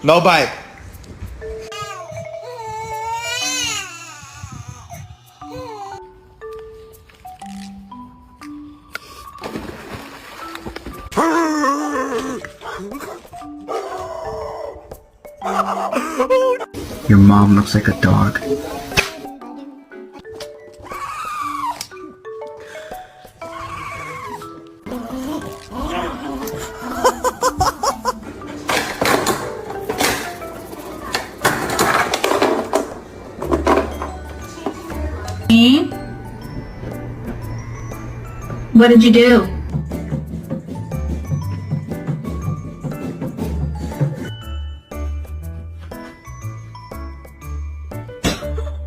No bite. Your mom looks like a dog. What did you do?